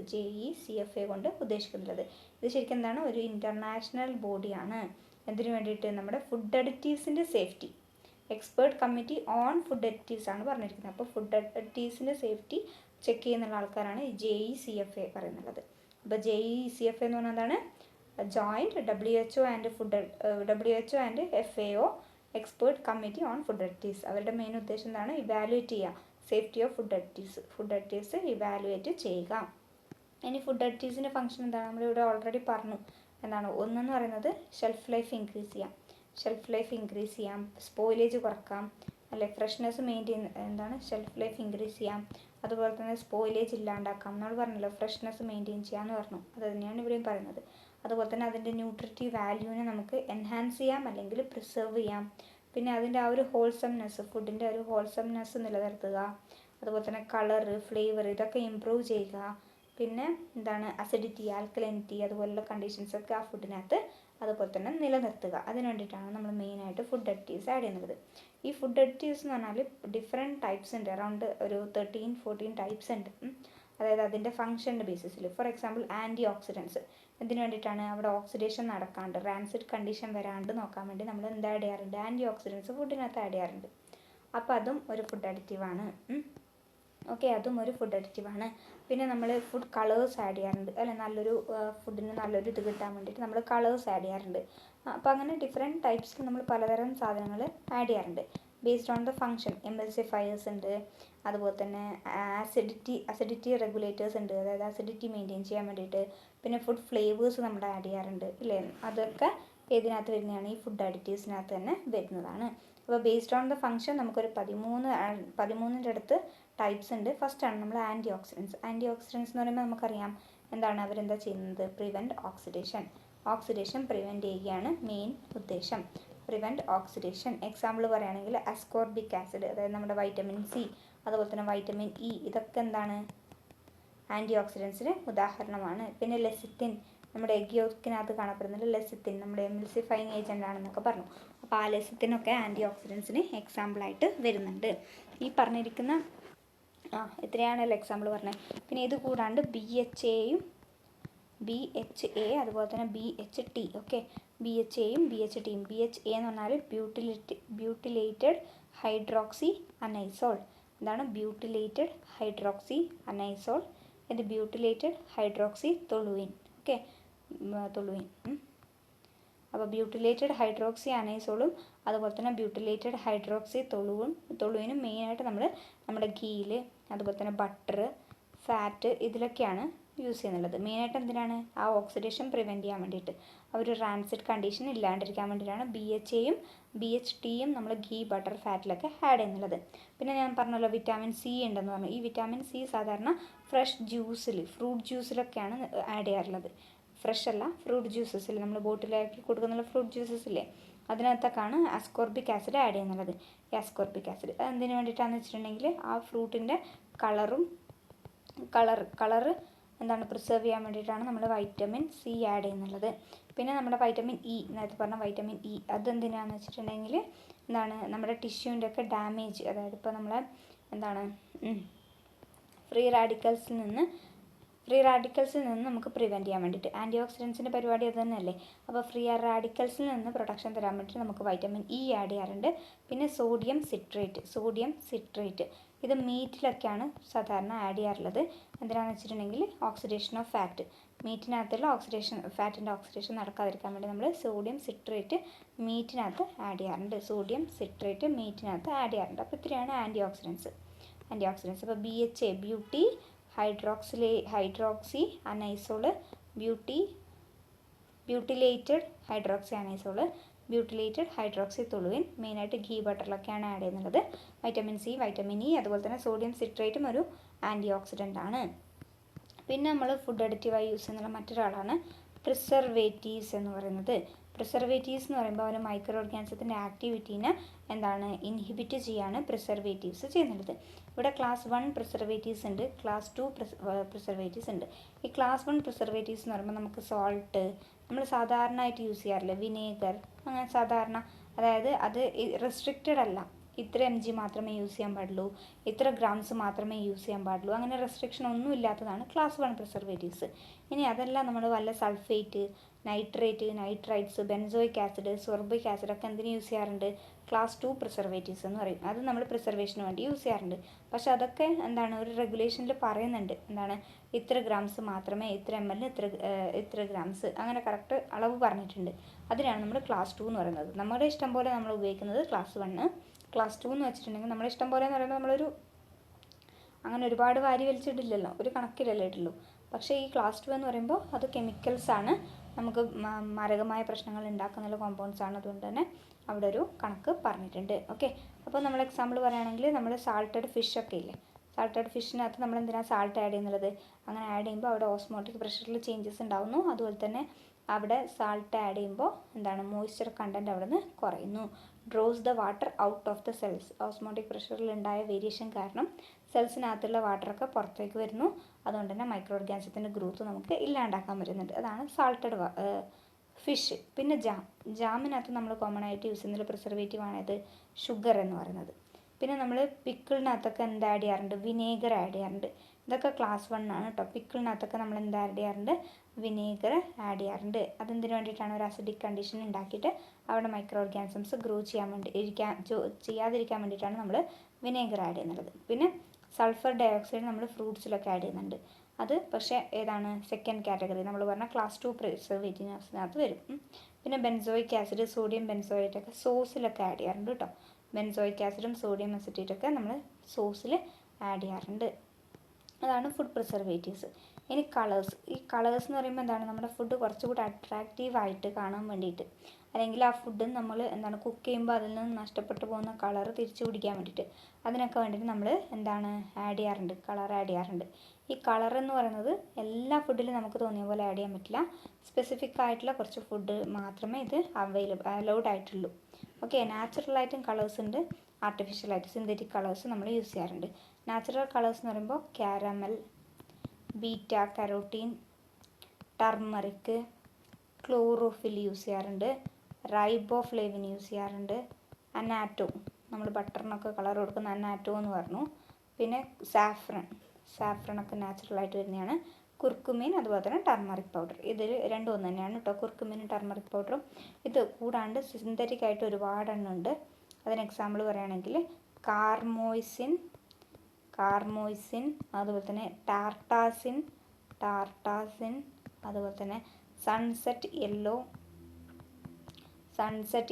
ഇത് ശരിക്കും എന്താണ്, ഒരു ഇൻ്റർനാഷണൽ ബോഡിയാണ്. എന്തിനു വേണ്ടിയിട്ട്? നമ്മുടെ ഫുഡ് അഡിറ്റീവ്സിൻ്റെ safety. Expert committee on food additives ആണ് പറഞ്ഞിരിക്കുന്നത്. അപ്പോൾ ഫുഡ് അഡിറ്റീവ്സിൻ്റെ സേഫ്റ്റി ചെക്ക് ചെയ്യുന്ന ആൾക്കാരാണ് JECFA പറയുന്നത്. അപ്പോൾ JECFA എന്ന് പറഞ്ഞാൽ എന്താണ്? Joint WHO and FAO expert committee on food additives. അവരുടെ മെയിൻ ഉദ്ദേശം എന്താണ്? ഇവാലുവേറ്റ് ചെയ്യുക safety of food additives evaluate ചെയ്യുക. ഇനി ഫുഡ് അഡിറ്റീവ്സിൻ്റെ ഫംഗ്ഷൻ എന്താണ്? നമ്മളിവിടെ ഓൾറെഡി പറഞ്ഞു. എന്താണ്? ഒന്നെന്ന് പറയുന്നത് ഷെൽഫ് ലൈഫ് ഇൻക്രീസ് ചെയ്യാം, സ്പോയിലേജ് കുറക്കാം, അല്ലെ ഫ്രഷ്നെസ് മെയിൻറ്റെയിൻ, എന്താണ് ഷെൽഫ് ലൈഫ് ഇൻക്രീസ് ചെയ്യാം, അതുപോലെ തന്നെ സ്പോയിലേജ് ഇല്ലാണ്ടാക്കാം. നമ്മൾ പറഞ്ഞല്ലോ ഫ്രഷ്നെസ് മെയിൻറ്റെയിൻ ചെയ്യാമെന്ന് പറഞ്ഞു, അത് തന്നെയാണ് ഇവിടെയും പറയുന്നത്. അതുപോലെ തന്നെ അതിൻ്റെ ന്യൂട്രിറ്റീവ് വാല്യൂവിനെ നമുക്ക് എൻഹാൻസ് ചെയ്യാം അല്ലെങ്കിൽ പ്രിസർവ് ചെയ്യാം. പിന്നെ അതിൻ്റെ ആ ഒരു ഹോൾസംനെസ്, ഫുഡിൻ്റെ ഒരു ഹോൾസംനെസ് നിലനിർത്തുക. അതുപോലെ തന്നെ കളറ്, ഫ്ലേവർ ഇതൊക്കെ ഇമ്പ്രൂവ് ചെയ്യുക. പിന്നെ എന്താണ്? അസിഡിറ്റി, ആൽക്കലിനിറ്റി അതുപോലുള്ള കണ്ടീഷൻസൊക്കെ ആ ഫുഡിനകത്ത് അതുപോലെ തന്നെ നിലനിർത്തുക. അതിന് വേണ്ടിയിട്ടാണ് നമ്മൾ മെയിനായിട്ട് ഫുഡ് അഡിറ്റീവ്സ് ആഡ് ചെയ്യുന്നത്. ഈ ഫുഡ് അഡിറ്റീവ്സ് എന്ന് പറഞ്ഞാൽ ഡിഫറെൻറ്റ് ടൈപ്സ് ഉണ്ട്, അറൗണ്ട് ഒരു 13-14 ടൈപ്സ് ഉണ്ട്. അതായത് അതിൻ്റെ ഫംഗ്ഷൻ്റെ ബേസിസിൽ. ഫോർ എക്സാമ്പിൾ ആൻറ്റി ഓക്സിഡൻസ്, എന്തിനു വേണ്ടിയിട്ടാണ്? അവിടെ ഓക്സിഡേഷൻ നടക്കാണ്ട്, റാൻസിഡ് കണ്ടീഷൻ വരാണ്ട് നോക്കാൻ വേണ്ടി നമ്മൾ എന്ത് ആഡ് ചെയ്യാറുണ്ട്? ആൻറ്റി ഓക്സിഡൻസ് ഫുഡിനകത്ത് ആഡ് ചെയ്യാറുണ്ട്. അപ്പോൾ അതും ഒരു ഫുഡ് അഡിറ്റീവാണ്. ഓക്കെ, അതും ഒരു ഫുഡ് അഡിറ്റീവാണ്. പിന്നെ നമ്മൾ ഫുഡ് കളേഴ്സ് ആഡ് ചെയ്യാറുണ്ട്, അല്ലെ? നല്ലൊരു ഫുഡിന് നല്ലൊരു ഇത് കിട്ടാൻ വേണ്ടിയിട്ട് നമ്മൾ കളേഴ്സ് ആഡ് ചെയ്യാറുണ്ട്. അപ്പോൾ അങ്ങനെ ഡിഫറെൻറ്റ് ടൈപ്സിൽ നമ്മൾ പലതരം സാധനങ്ങൾ ആഡ് ചെയ്യാറുണ്ട് ബേസ്ഡ് ഓൺ ദ ഫംഗ്ഷൻ. എംഎൽസിഫയേഴ്സ് ഉണ്ട്, അതുപോലെ തന്നെ അസിഡിറ്റി റെഗുലേറ്റേഴ്സ് ഉണ്ട്, അതായത് അസിഡിറ്റി മെയിൻറ്റെയിൻ ചെയ്യാൻ വേണ്ടിയിട്ട്. പിന്നെ ഫുഡ് ഫ്ലേവേഴ്സ് നമ്മൾ ആഡ് ചെയ്യാറുണ്ട്, ഇല്ലേ? അതൊക്കെ ഏതിനകത്ത് വരുന്നതാണ്? ഈ ഫുഡ് അഡിറ്റീവ്സിനകത്ത് തന്നെ വരുന്നതാണ്. അപ്പോൾ ബേസ്ഡ് ഓൺ ദ ഫംഗ്ഷൻ നമുക്കൊരു 13 അടുത്ത് ടൈപ്സ് ഉണ്ട്. ഫസ്റ്റാണ് നമ്മൾ ആൻറ്റി ഓക്സിഡൻസ് എന്ന് പറയുമ്പോൾ നമുക്കറിയാം എന്താണ് അവരെന്താ ചെയ്യുന്നത്? പ്രിവെൻറ്റ് ഓക്സിഡേഷൻ പ്രിവെൻറ്റ് ചെയ്യുകയാണ് മെയിൻ ഉദ്ദേശം. പ്രിവെൻറ്റ് ഓക്സിഡേഷൻ എക്സാമ്പിൾ പറയുകയാണെങ്കിൽ അസ്കോർബിക് ആസിഡ്, അതായത് നമ്മുടെ വൈറ്റമിൻ സി, അതുപോലെ തന്നെ വൈറ്റമിൻ ഇ, ഇതൊക്കെ എന്താണ്? ആൻറ്റി ഓക്സിഡൻസിന് ഉദാഹരണമാണ്. പിന്നെ ലെസിത്തിൻ, നമ്മുടെ എഗ് യോക്കിനകത്ത് കാണപ്പെടുന്നത് ലെസിത്തിൻ നമ്മുടെ എംഎൽസിഫയിങ് ഏജൻ്റ് ആണെന്നൊക്കെ പറഞ്ഞു. അപ്പോൾ ആ ലെസിത്തിനൊക്കെ ആൻറ്റി ഓക്സിഡൻസിന് എക്സാമ്പിളായിട്ട് വരുന്നുണ്ട്. ഈ പറഞ്ഞിരിക്കുന്ന ഇത്രയാണല്ലോ എക്സാമ്പിൾ പറഞ്ഞത്. പിന്നെ ഇത് കൂടാണ്ട് BHA അതുപോലെ തന്നെ BHT. ഓക്കെ, BHAയും BHTയും. BHA എന്ന് പറഞ്ഞാൽ ബ്യൂട്ടിലേറ്റഡ് ഹൈഡ്രോക്സി അനൈസോൾ. എന്താണ് ബ്യൂട്ടിലേറ്റഡ് ഹൈഡ്രോക്സി അനൈസോൾ? ഇത് butylated hydroxy toluene. Okay, toluene. അപ്പോൾ ബ്യൂട്ടിലേറ്റഡ് ഹൈഡ്രോക്സി അനൈസോളും അതുപോലെ തന്നെ ബ്യൂട്ടിലേറ്റഡ് ഹൈഡ്രോക്സി ടൊളുയിനും മെയിനായിട്ട് നമ്മൾ നമ്മുടെ ഗീയിൽ, അതുപോലെ തന്നെ ബട്ടർ, ഫാറ്റ് ഇതിലൊക്കെയാണ് യൂസ് ചെയ്യുന്നുള്ളത്. മെയിനായിട്ട് എന്തിനാണ്? ആ ഓക്സിഡേഷൻ പ്രിവെൻറ്റ് ചെയ്യാൻ വേണ്ടിയിട്ട്, ആ ഒരു റാൻസിഡ് കണ്ടീഷൻ ഇല്ലാണ്ടിരിക്കാൻ വേണ്ടിയിട്ടാണ് BHAയും BHTയും നമ്മൾ ഗീ, ബട്ടർ, ഫാറ്റിലൊക്കെ ആഡ് ചെയ്യുന്നുള്ളത്. പിന്നെ ഞാൻ പറഞ്ഞല്ലോ വിറ്റാമിൻ സി ഉണ്ടെന്ന് പറഞ്ഞു. ഈ വിറ്റാമിൻ സി സാധാരണ ഫ്രഷ് ജ്യൂസിൽ, ഫ്രൂട്ട് ജ്യൂസിലൊക്കെയാണ് ആഡ് ചെയ്യാറുള്ളത്. ഫ്രഷ് അല്ല, ഫ്രൂട്ട് ജ്യൂസസിൽ നമ്മൾ ബോട്ടിലാക്കി കൊടുക്കുന്ന ഫ്രൂട്ട് ജ്യൂസസില്ലേ, അതിനകത്തൊക്കെയാണ് അസ്കോർബിക് ആസിഡ് ആഡ് ചെയ്യുന്നുള്ളത്. ഈ അസ്കോർബിക് ആസിഡ് എന്തിനു വേണ്ടിയിട്ടാണെന്ന് വെച്ചിട്ടുണ്ടെങ്കിൽ ആ ഫ്രൂട്ടിൻ്റെ കളറ് എന്താണ് പ്രിസർവ് ചെയ്യാൻ വേണ്ടിയിട്ടാണ് നമ്മൾ വൈറ്റമിൻ സി ആഡ് ചെയ്യുന്നുള്ളത്. പിന്നെ നമ്മുടെ വൈറ്റമിൻ ഇ, നേരത്തെ പറഞ്ഞ വൈറ്റമിൻ ഇ, അതെന്തിനാണെന്ന് വെച്ചിട്ടുണ്ടെങ്കിൽ എന്താണ് നമ്മുടെ ടിഷ്യൂൻ്റെ ഒക്കെ ഡാമേജ്, അതായത് ഇപ്പോൾ നമ്മളെ എന്താണ് ഫ്രീ റാഡിക്കൽസിൽ നിന്ന് നമുക്ക് പ്രിവെൻറ്റ് ചെയ്യാൻ വേണ്ടിയിട്ട്. ആൻറ്റി ഓക്സിഡൻസിൻ്റെ പരിപാടി അത് തന്നെയല്ലേ. അപ്പോൾ ഫ്രീ റാഡിക്കൽസിൽ നിന്ന് പ്രൊട്ടക്ഷൻ തരാൻ വേണ്ടിയിട്ട് നമുക്ക് വൈറ്റമിൻ ഇ ആഡ് ചെയ്യാറുണ്ട്. പിന്നെ സോഡിയം സിട്രേറ്റ് ഇത് മീറ്റിലൊക്കെയാണ് സാധാരണ ആഡ് ചെയ്യാറുള്ളത്. എന്തിനാണെന്ന് വെച്ചിട്ടുണ്ടെങ്കിൽ ഓക്സിഡേഷൻ ഓഫ് ഫാറ്റ്, മീറ്റിനകത്തുള്ള ഫാറ്റിൻ്റെ ഓക്സിഡേഷൻ നടക്കാതിരിക്കാൻ വേണ്ടി നമ്മൾ സോഡിയം സിട്രേറ്റ് മീറ്റിനകത്ത് ആഡ് ചെയ്യാറുണ്ട്. അപ്പോൾ ഇത്രയാണ് ആൻറ്റി ഓക്സിഡൻസ്. അപ്പോൾ BHA butyl hydroxy anisole, butylated hydroxy toluene മെയിനായിട്ട് ഗീ, ബട്ടറിലൊക്കെയാണ് ആഡ് ചെയ്യുന്നത്. വൈറ്റമിൻ സി, വൈറ്റമിൻ ഇ, അതുപോലെ തന്നെ സോഡിയം സിട്രേറ്റും ഒരു ആൻറ്റി ഓക്സിഡൻ്റ് ആണ്. പിന്നെ നമ്മൾ ഫുഡ് അഡിറ്റീവായി യൂസ് ചെയ്യുന്ന മറ്റൊരാളാണ് പ്രിസർവേറ്റീവ്സ് എന്ന് പറയുന്നത്. പ്രിസർവേറ്റീവ്സ് എന്ന് പറയുമ്പോൾ അവർ മൈക്രോ ഓർഗാനിസത്തിൻ്റെ ആക്ടിവിറ്റീനെ എന്താണ് ഇൻഹിബിറ്റ് ചെയ്യാണ് പ്രിസർവേറ്റീവ്സ് ചെയ്യുന്നത്. ഇവിടെ ക്ലാസ് 1 പ്രിസർവേറ്റീവ്സ് ഉണ്ട്, ക്ലാസ് 2 പ്രിസർവേറ്റീവ്സ് ഉണ്ട്. ഈ ക്ലാസ് 1 പ്രിസർവേറ്റീവ്സ് എന്ന് പറയുമ്പോൾ നമുക്ക് സോൾട്ട്, നമ്മൾ സാധാരണയായിട്ട് യൂസ് ചെയ്യാറില്ല, വിനേഗർ, അങ്ങനെ സാധാരണ, അതായത് അത് റെസ്ട്രിക്റ്റഡ് അല്ല, ഇത്ര mg മാത്രമേ യൂസ് ചെയ്യാൻ പാടുള്ളൂ, ഇത്ര ഗ്രാംസ് മാത്രമേ യൂസ് ചെയ്യാൻ പാടുള്ളൂ, അങ്ങനെ റെസ്ട്രിക്ഷൻ ഒന്നും ഇല്ലാത്തതാണ് ക്ലാസ് 1 പ്രിസർവേറ്റീവ്സ്. ഇനി അതല്ല, നമ്മൾ വല്ല sulphate, nitrate, nitrites, benzoic acid, sorbic acid ഒക്കെ എന്തിനു യൂസ് ചെയ്യാറുണ്ട്? ക്ലാസ് 2 പ്രിസർവേറ്റീവ്സ് എന്ന് പറയും. അത് നമ്മൾ പ്രിസർവേഷന് വേണ്ടി യൂസ് ചെയ്യാറുണ്ട്. പക്ഷെ അതൊക്കെ എന്താണ്, ഒരു റെഗുലേഷനിൽ പറയുന്നുണ്ട്, എന്താണ്, ഇത്ര ഗ്രാംസ് മാത്രമേ, ഇത്ര ml ഇത്ര ഗ്രാംസ്, അങ്ങനെ കറക്റ്റ് അളവ് പറഞ്ഞിട്ടുണ്ട്. അതിനാണ് നമ്മൾ ക്ലാസ് 2 എന്ന് പറയുന്നത്. നമ്മുടെ ഇഷ്ടം പോലെ നമ്മൾ ഉപയോഗിക്കുന്നത് ക്ലാസ് 1. ക്ലാസ് 2 എന്ന് വെച്ചിട്ടുണ്ടെങ്കിൽ നമ്മുടെ ഇഷ്ടം പോലെ എന്ന് പറയുമ്പോൾ നമ്മളൊരു അങ്ങനെ ഒരുപാട് വാരി വലിച്ചിട്ടില്ലല്ലോ, ഒരു കണക്കിലല്ലേ ഇട്ടുള്ളൂ. പക്ഷേ ഈ ക്ലാസ് 2 എന്ന് പറയുമ്പോൾ അത് കെമിക്കൽസ് ആണ്, നമുക്ക് മാരകമായ പ്രശ്നങ്ങൾ ഉണ്ടാക്കുന്ന കോമ്പൗണ്ട്സ് ആണ്. അതുകൊണ്ട് തന്നെ അവിടെ ഒരു കണക്ക് പറഞ്ഞിട്ടുണ്ട്. ഓക്കെ, അപ്പോൾ നമ്മൾ എക്സാമ്പിൾ പറയുകയാണെങ്കിൽ നമ്മൾ സാൾട്ടഡ് ഫിഷ് ഒക്കെ ഇല്ലേ, സാൾട്ടഡ് ഫിഷിനകത്ത് നമ്മൾ എന്തിനാണ് സാൾട്ട് ആഡ് ചെയ്യുന്നത്? അങ്ങനെ ആഡ് ചെയ്യുമ്പോൾ അവിടെ ഓസ്മോട്ടിക് പ്രഷറിൽ ചേഞ്ചസ് ഉണ്ടാകുന്നു. അതുപോലെ തന്നെ അവിടെ സാൾട്ട് ആഡ് ചെയ്യുമ്പോൾ എന്താണ്, മോയ്സ്ചർ കണ്ടൻറ്റ് അവിടെ നിന്ന് കുറയുന്നു. Draws the water out of the cells. Osmotic പ്രഷറിൽ ഉണ്ടായ വേരിയേഷൻ കാരണം സെൽസിനകത്തുള്ള വാട്ടറൊക്കെ പുറത്തേക്ക് വരുന്നു. അതുകൊണ്ട് തന്നെ മൈക്രോ ഓർഗാനിസത്തിൻ്റെ ഗ്രോത്ത് നമുക്ക് ഇല്ലാണ്ടാക്കാൻ പറ്റുന്നുണ്ട്. അതാണ് സാൾട്ടഡ് ഫിഷ്. പിന്നെ ജാമിനകത്ത് നമ്മൾ കോമൺ ആയിട്ട് യൂസ് ചെയ്യുന്ന പ്രിസർവേറ്റീവ് ആണത് ഷുഗർ എന്ന് പറയുന്നത്. പിന്നെ നമ്മൾ പിക്കിളിനകത്തൊക്കെ എന്ത് ആഡ് ചെയ്യാറുണ്ട്? വിനേഗർ ആഡ് ചെയ്യാറുണ്ട്. ഇതൊക്കെ ക്ലാസ് 1 ആണ് കേട്ടോ. പിക്കിളിനകത്തൊക്കെ നമ്മൾ എന്ത് ആഡ് ചെയ്യാറുണ്ട്? വിനേഗർ ആഡ് ചെയ്യാറുണ്ട്. അതെന്തിനു വേണ്ടിയിട്ടാണ്? ഒരു അസിഡിക് കണ്ടീഷൻ ഉണ്ടാക്കിയിട്ട് അവിടെ മൈക്രോ ഓർഗാനിസംസ് ഗ്രോ ചെയ്യാതിരിക്കാൻ വേണ്ടിയിട്ടാണ് നമ്മൾ വിനേഗർ ആഡ് ചെയ്യുന്നത്. പിന്നെ സൾഫർ ഡയോക്സൈഡ് നമ്മൾ ഫ്രൂട്ട്സിലൊക്കെ ആഡ് ചെയ്യുന്നുണ്ട്. അത് പക്ഷേ ഏതാണ്? Second category. നമ്മൾ പറഞ്ഞ ക്ലാസ് 2 പ്രിസർവേറ്റീവ്സിനകത്ത് വരും. പിന്നെ ബെൻസോയിക് ആസിഡ്, സോഡിയം ബെൻസോയേറ്റ് ഒക്കെ സോസിലൊക്കെ ആഡ് ചെയ്യാറുണ്ട് കേട്ടോ. ബെൻസോയിക് ആസിഡും സോഡിയം അസിറ്റേറ്റൊക്കെ നമ്മൾ സോസിൽ ആഡ് ചെയ്യാറുണ്ട്. അതാണ് ഫുഡ് പ്രിസർവേറ്റീവ്സ്. ഇനി കളേഴ്സ്. ഈ കളേഴ്സ് എന്ന് പറയുമ്പോൾ എന്താണ്, നമ്മുടെ ഫുഡ് കുറച്ചുകൂടി അട്രാക്റ്റീവായിട്ട് കാണാൻ വേണ്ടിയിട്ട്, അല്ലെങ്കിൽ ആ ഫുഡ് നമ്മൾ എന്താണ് കുക്ക് ചെയ്യുമ്പോൾ അതിൽ നിന്ന് നഷ്ടപ്പെട്ടു പോകുന്ന കളർ തിരിച്ചു പിടിക്കാൻ വേണ്ടിയിട്ട്, അതിനൊക്കെ വേണ്ടിയിട്ട് നമ്മൾ എന്താണ് ആഡ് ചെയ്യാറുണ്ട്? കളർ ആഡ് ചെയ്യാറുണ്ട്. ഈ കളർ എന്ന് പറയുന്നത് എല്ലാ ഫുഡിലും നമുക്ക് തോന്നിയ പോലെ ആഡ് ചെയ്യാൻ പറ്റില്ല. സ്പെസിഫിക് ആയിട്ടുള്ള കുറച്ച് ഫുഡ് മാത്രമേ ഇത് അലൗഡ് ആയിട്ടുള്ളൂ. ഓക്കെ, നാച്ചുറലായിട്ടും കളേഴ്സ് ഉണ്ട്, ആർട്ടിഫിഷ്യലായിട്ട് സിന്തറ്റിക് കളേഴ്സ് നമ്മൾ യൂസ് ചെയ്യാറുണ്ട്. നാച്ചുറൽ കളേഴ്സ് എന്ന് പറയുമ്പോൾ caramel, beta carotene, turmeric, chlorophyll use ചെയ്യാറുണ്ട്, റൈബോഫ്ലേവിൻ യൂസ് ചെയ്യാറുണ്ട്, അനാറ്റോ, നമ്മൾ ബട്ടറിനൊക്കെ കളർ കൊടുക്കുന്ന അനാറ്റോ എന്ന് പറഞ്ഞു. പിന്നെ സാഫ്രൺ ഒക്കെ നാച്ചുറലായിട്ട് വരുന്നതാണ്. കുർക്കുമിൻ, അതുപോലെ തന്നെ ടർമറിക് പൗഡർ. ഇതിൽ രണ്ടും ഒന്ന് തന്നെയാണ് കേട്ടോ, കുർക്കുമിനും ടർമറിക് പൗഡറും. ഇത് കൂടാണ്ട് സിന്തറ്റിക് ആയിട്ട് ഒരുപാട് എണ്ണം ഉണ്ട്. അതിന് എക്സാമ്പിൾ പറയുകയാണെങ്കിൽ കാർമോയ്സിൻ, അതുപോലെ തന്നെ ടാർട്ടാസിൻ, അതുപോലെ തന്നെ sunset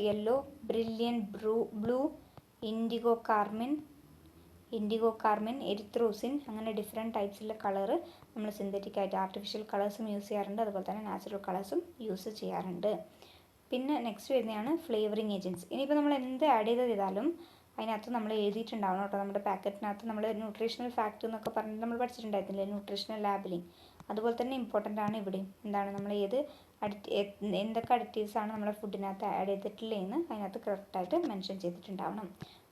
yellow, brilliant blue, indigo carmine, erythrosine, അങ്ങനെ ഡിഫറെൻറ്റ് ടൈപ്സിലുള്ള കളറ് നമ്മൾ സിന്തറ്റിക് ആയിട്ട് ആർട്ടിഫിഷ്യൽ കളേഴ്സും യൂസ് ചെയ്യാറുണ്ട്, അതുപോലെ തന്നെ നാച്ചുറൽ കളേഴ്സും യൂസ് ചെയ്യാറുണ്ട്. പിന്നെ നെക്സ്റ്റ് വരുന്നതാണ് ഫ്ലേവറിങ് ഏജൻറ്റ്സ്. ഇനിയിപ്പോൾ നമ്മൾ എന്ത് ആഡ് ചെയ്താലും അതിനകത്ത് നമ്മൾ എഴുതിയിട്ടുണ്ടാവണം കേട്ടോ. നമ്മുടെ പാക്കറ്റിനകത്ത് നമ്മൾ ന്യൂട്രീഷണൽ ഫാക്റ്റ് എന്നൊക്കെ പറഞ്ഞിട്ട് നമ്മൾ പഠിച്ചിട്ടുണ്ടായിരുന്നില്ലേ, ന്യൂട്രീഷണൽ ലാബിലിംഗ്. അതുപോലെ തന്നെ ഇമ്പോർട്ടൻ്റ് ആണ് ഇവിടെയും. എന്താണ്, നമ്മൾ എന്തൊക്കെ അഡിറ്റീവ്സ് ആണ് നമ്മുടെ ഫുഡിനകത്ത് ആഡ് ചെയ്തിട്ടില്ലെന്ന് അതിനകത്ത് കറക്റ്റായിട്ട് മെൻഷൻ ചെയ്തിട്ടുണ്ടാവണം.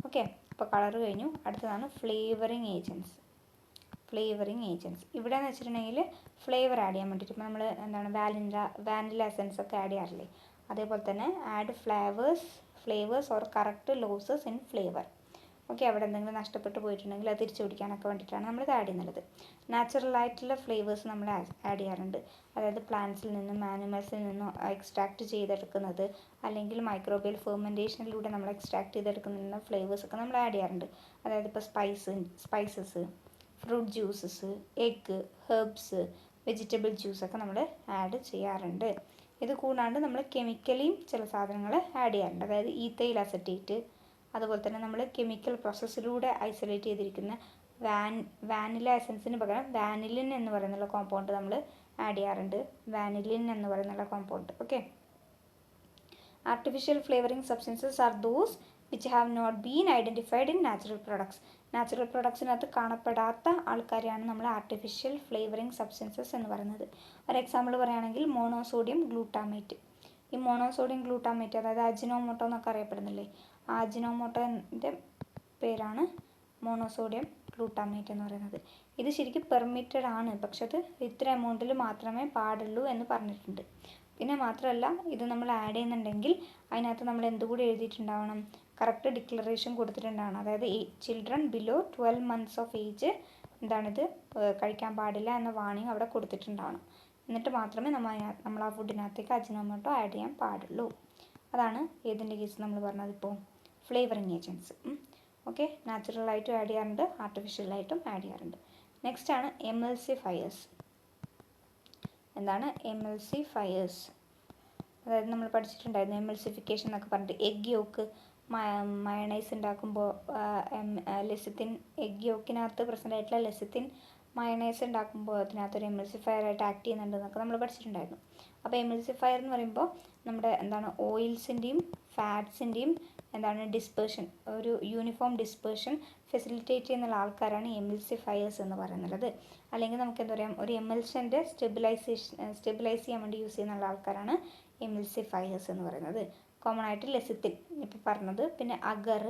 ഓക്കെ, അപ്പോൾ കളർ കഴിഞ്ഞു. അടുത്തതാണ് ഫ്ലേവറിങ് ഏജൻറ്റ്സ്. ഇവിടെ എന്ന് വെച്ചിട്ടുണ്ടെങ്കിൽ ഫ്ലേവർ ആഡ് ചെയ്യാൻ വേണ്ടിയിട്ട് ഇപ്പോൾ നമ്മൾ എന്താണ് വാനില എസൻസ് ഒക്കെ ആഡ് ചെയ്യാറില്ലേ, അതേപോലെ തന്നെ add flavours or correct losses in flavour. Okay, അവിടെ എന്തെങ്കിലും നഷ്ടപ്പെട്ടു പോയിട്ടുണ്ടെങ്കിൽ അത് തിരിച്ചു പിടിക്കാനൊക്കെ വേണ്ടിയിട്ടാണ് നമ്മളിത് ആഡ് ചെയ്യുന്നത്. നാച്ചുറൽ ആയിട്ടുള്ള ഫ്ലേവേഴ്സ് നമ്മൾ ആഡ് ചെയ്യാറുണ്ട്. അതായത് പ്ലാന്റ്സിൽ നിന്നും ആനിമൽസിൽ നിന്നും എക്സ്ട്രാക്ട് ചെയ്തെടുക്കുന്നത്, അല്ലെങ്കിൽ മൈക്രോബിയൽ ഫെർമെൻറ്റേഷനിലൂടെ നമ്മൾ എക്സ്ട്രാക്ട് ചെയ്തെടുക്കുന്ന ഫ്ലേവേഴ്സൊക്കെ നമ്മൾ ആഡ് ചെയ്യാറുണ്ട്. അതായത് ഇപ്പോൾ spices, fruit juices, egg, herbs, vegetable ജ്യൂസൊക്കെ നമ്മൾ ആഡ് ചെയ്യാറുണ്ട്. ഇത് കൂടാണ്ട് നമ്മൾ കെമിക്കലിയും ചില സാധനങ്ങൾ ആഡ് ചെയ്യാറുണ്ട്. അതായത് ഈത്തൈൽ അസറ്റേറ്റ്, അതുപോലെ തന്നെ നമ്മൾ കെമിക്കൽ പ്രോസസ്സിലൂടെ ഐസൊലേറ്റ് ചെയ്തിരിക്കുന്ന വാനില എസൻസിന് പകരം വാനിലിൻ എന്ന് പറയുന്ന കോമ്പൗണ്ട് നമ്മൾ ആഡ് ചെയ്യാറുണ്ട്. Okay, artificial flavouring substances are those which have not been identified in natural പ്രൊഡക്ട്സിനകത്ത് കാണപ്പെടാത്ത ആൾക്കാരെയാണ് നമ്മൾ ആർട്ടിഫിഷ്യൽ ഫ്ലേവറിംഗ് സബ്സ്റ്റൻസസ് എന്ന് പറയുന്നത്. ഒരു എക്സാമ്പിൾ പറയുകയാണെങ്കിൽ മോണോസോഡിയം ഗ്ലൂട്ടാമേറ്റ്. ഈ മോണോസോഡിയം ഗ്ലൂട്ടാമേറ്റ്, അതായത് അജിനോമോട്ടോ എന്നൊക്കെ അറിയപ്പെടുന്നില്ലേ, ആ അജിനോമോട്ടോൻ്റെ പേരാണ് മോണോസോഡിയം ഗ്ലൂട്ടാമേറ്റ് എന്ന് പറയുന്നത്. ഇത് ശരിക്കും പെർമിറ്റഡ് ആണ്, പക്ഷെ അത് ഇത്ര എമൗണ്ടിൽ മാത്രമേ പാടുള്ളൂ എന്ന് പറഞ്ഞിട്ടുണ്ട്. പിന്നെ മാത്രമല്ല, ഇത് നമ്മൾ ആഡ് ചെയ്യുന്നുണ്ടെങ്കിൽ അതിനകത്ത് നമ്മൾ എന്തുകൂടി എഴുതിയിട്ടുണ്ടാവണം, കറക്റ്റ് ഡിക്ലറേഷൻ കൊടുത്തിട്ടുണ്ടാവണം. അതായത് children below 12 months of age എന്താണിത് കഴിക്കാൻ പാടില്ല എന്ന വാണിംഗ് അവിടെ കൊടുത്തിട്ടുണ്ടാവണം. എന്നിട്ട് മാത്രമേ നമ്മൾ ആ ഫുഡിനകത്തേക്ക് അജിനോമോട്ടോ ആഡ് ചെയ്യാൻ പാടുള്ളൂ. അതാണ് ഏതിൻ്റെ കേസ് നമ്മൾ പറഞ്ഞത്, ഇപ്പോൾ ഫ്ലേവറിങ് ഏജൻറ്റ്സ്. ഓക്കെ, നാച്ചുറലായിട്ടും ആഡ് ചെയ്യാറുണ്ട്, ആർട്ടിഫിഷ്യലായിട്ടും ആഡ് ചെയ്യാറുണ്ട്. നെക്സ്റ്റ് ആണ് എമൽസിഫയേഴ്സ്. എന്താണ് എമൽസിഫയേഴ്സ്? അതായത് നമ്മൾ പഠിച്ചിട്ടുണ്ടായിരുന്നു എമൽസിഫിക്കേഷൻ എന്നൊക്കെ പറഞ്ഞിട്ട്, എഗ് യോക്ക് മയണൈസ് ഉണ്ടാക്കുമ്പോൾ ലെസിത്തിൻ, എഗ് യോക്കിനകത്ത് പ്രസൻ്റ് ആയിട്ടുള്ള ലെസിത്തിൻ മയണൈസ് ഉണ്ടാക്കുമ്പോൾ അതിനകത്തൊരു എമൽസിഫയർ ആയിട്ട് ആക്ട് ചെയ്യുന്നുണ്ട് എന്നൊക്കെ നമ്മൾ പഠിച്ചിട്ടുണ്ടായിരുന്നു. അപ്പോൾ എമൽസിഫയർ എന്ന് പറയുമ്പോൾ നമ്മുടെ എന്താണ് ഓയിൽസിൻ്റെയും ഫാറ്റ്സിൻ്റെയും എന്താണ് ഡിസ്പേർഷൻ, ഒരു യൂണിഫോം ഡിസ്പേർഷൻ ഫെസിലിറ്റേറ്റ് ചെയ്യുന്ന ആൾക്കാരാണ് എമൽസിഫയേഴ്സ് എന്ന് പറയുന്നത്. അല്ലെങ്കിൽ നമുക്ക് എന്താ പറയുക, ഒരു എമൽഷൻ്റെ സ്റ്റെബിലൈസ് ചെയ്യാൻ വേണ്ടി യൂസ് ചെയ്യുന്ന ആൾക്കാരാണ് എമൽസിഫയേഴ്സ് എന്ന് പറയുന്നത്. കോമൺ ആയിട്ട് ലെസിത്തിൻ ഇപ്പോൾ പറഞ്ഞത്, പിന്നെ അഗർ,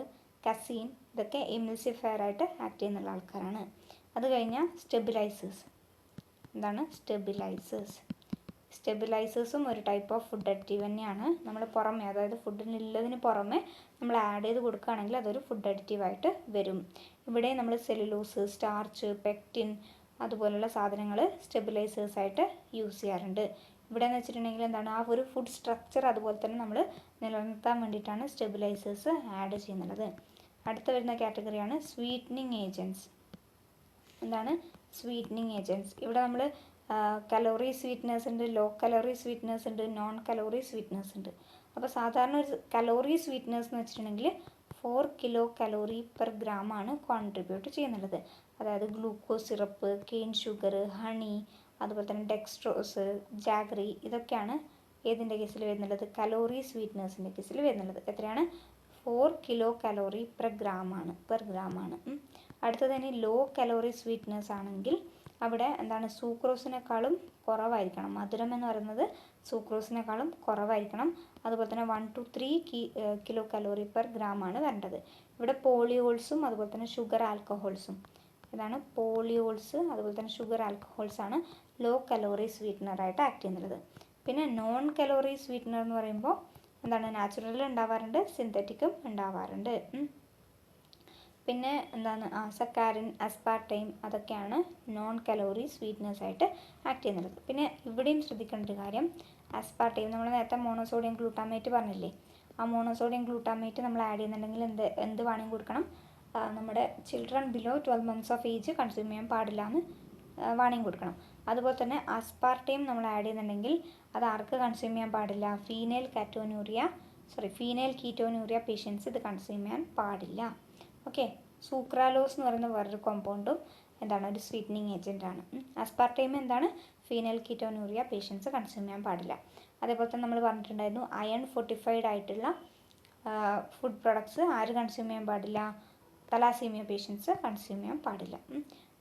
കസീൻ, ഇതൊക്കെ എമൽസിഫയർ ആയിട്ട് ആക്ട് ചെയ്യുന്ന ആൾക്കാരാണ്. അത് കഴിഞ്ഞാൽ സ്റ്റെബിലൈസേഴ്സ്. എന്താണ് സ്റ്റെബിലൈസേഴ്സും ഒരു ടൈപ്പ് ഓഫ് ഫുഡ് അഡിറ്റീവ് തന്നെയാണ്. നമ്മൾ പുറമെ, അതായത് ഫുഡിനുള്ളതിന് പുറമെ നമ്മൾ ആഡ് ചെയ്ത് കൊടുക്കുകയാണെങ്കിൽ അതൊരു ഫുഡ് അഡിറ്റീവായിട്ട് വരും. ഇവിടെ നമ്മൾ സെല്ലുലോസ്, സ്റ്റാർച്ച്, പെക്റ്റിൻ അതുപോലുള്ള സാധനങ്ങൾ സ്റ്റെബിലൈസേഴ്സായിട്ട് യൂസ് ചെയ്യാറുണ്ട്. ഇവിടെ എന്ന് വെച്ചിട്ടുണ്ടെങ്കിൽ എന്താണ്, ആ ഒരു ഫുഡ് സ്ട്രക്ചർ അതുപോലെ തന്നെ നമ്മൾ നിലനിർത്താൻ വേണ്ടിയിട്ടാണ് സ്റ്റെബിലൈസേഴ്സ് ആഡ് ചെയ്യുന്നത്. അടുത്ത വരുന്ന കാറ്റഗറിയാണ് സ്വീറ്റനിങ് ഏജൻറ്റ്സ്. എന്താണ് സ്വീറ്റനിങ് ഏജൻറ്റ്സ്? ഇവിടെ നമ്മൾ കലോറി സ്വീറ്റ്നേഴ്സ് ഉണ്ട്, ലോ കലോറി സ്വീറ്റ്നേഴ്സ് ഉണ്ട്, നോൺ കലോറി സ്വീറ്റ്നേഴ്സ് ഉണ്ട്. അപ്പോൾ സാധാരണ ഒരു കലോറി സ്വീറ്റ്നേഴ്സ് എന്ന് വെച്ചിട്ടുണ്ടെങ്കിൽ 4 kcal/g ആണ് കോൺട്രിബ്യൂട്ട് ചെയ്യുന്നുള്ളത്. അതായത് glucose syrup, cane sugar, honey, അതുപോലെ തന്നെ ഡെക്സ്ട്രോസ്, ജാഗറി, ഇതൊക്കെയാണ് ഏതിൻ്റെ കേസിൽ വരുന്നുള്ളത്, കലോറി സ്വീറ്റ്നേഴ്സിൻ്റെ കേസിൽ വരുന്നുള്ളത്. എത്രയാണ്? 4 kcal/g ആണ്. അടുത്തത് തന്നെ ലോ കലോറി സ്വീറ്റ്നേഴ്സ് ആണെങ്കിൽ അവിടെ എന്താണ്, സൂക്രോസിനേക്കാളും കുറവായിരിക്കണം. മധുരം എന്ന് പറയുന്നത് സൂക്രോസിനേക്കാളും കുറവായിരിക്കണം. അതുപോലെ തന്നെ 1 to 3 kcal/g ആണ് വരേണ്ടത്. ഇവിടെ പോളിയോൾസും അതുപോലെ തന്നെ ഷുഗർ ആൽക്കഹോൾസും, ഇതാണ് പോളിയോൾസ് അതുപോലെ തന്നെ ഷുഗർ ആൽക്കഹോൾസ് ആണ് ലോ കലോറി സ്വീറ്റ്നറായിട്ട് ആക്ട് ചെയ്യുന്നത്. പിന്നെ നോൺ കലോറി സ്വീറ്റ്നർ എന്ന് പറയുമ്പോൾ എന്താണ്, നാച്ചുറലിൽ ഉണ്ടാവാറുണ്ട്, സിന്തറ്റിക്കും ഉണ്ടാവാറുണ്ട്. പിന്നെ എന്താണ്, സക്കാരിൻ, അസ്പാർട്ടൈം, അതൊക്കെയാണ് നോൺ കലോറി സ്വീറ്റ്നേഴ്സായിട്ട് ആക്ട് ചെയ്യുന്നത്. പിന്നെ ഇവിടെയും ശ്രദ്ധിക്കേണ്ട ഒരു കാര്യം, അസ്പാർട്ടൈം നമ്മൾ നേരത്തെ മോണോസോഡിയം ഗ്ലൂട്ടാമേറ്റ് പറഞ്ഞില്ലേ, ആ മോണോസോഡിയം ഗ്ലൂട്ടാമേറ്റ് നമ്മൾ ആഡ് ചെയ്യുന്നുണ്ടെങ്കിൽ എന്ത് വാണിംഗ് കൊടുക്കണം, നമ്മുടെ children below 12 months of age consume ചെയ്യാൻ പാടില്ല എന്ന് വാണിംഗ് കൊടുക്കണം. അതുപോലെ തന്നെ അസ്പാർട്ടൈം നമ്മൾ ആഡ് ചെയ്യുന്നുണ്ടെങ്കിൽ അത് ആർക്ക് കൺസ്യൂം ചെയ്യാൻ പാടില്ല, ഫീനൈൽ കീറ്റോന്യൂറിയ പേഷ്യൻസ് ഇത് കൺസ്യൂം ചെയ്യാൻ പാടില്ല. ഓക്കെ, സൂക്രാലോസ് എന്ന് പറയുന്ന വേറൊരു കോമ്പൗണ്ടും എന്താണ്, ഒരു സ്വീറ്റനിങ് ഏജൻ്റ് ആണ്. അസ്പാർട്ടൈം എന്താണ്, ഫീനൈൽ കീറ്റോന്യൂറിയ പേഷ്യൻസ് കൺസ്യൂം ചെയ്യാൻ പാടില്ല. അതേപോലെ തന്നെ നമ്മൾ പറഞ്ഞിട്ടുണ്ടായിരുന്നു അയൺ ഫോർട്ടിഫൈഡ് ആയിട്ടുള്ള ഫുഡ് പ്രൊഡക്ട്സ് ആര് കൺസ്യൂം ചെയ്യാൻ പാടില്ല, തലാസീമിയ പേഷ്യൻസ് കൺസ്യൂം ചെയ്യാൻ പാടില്ല.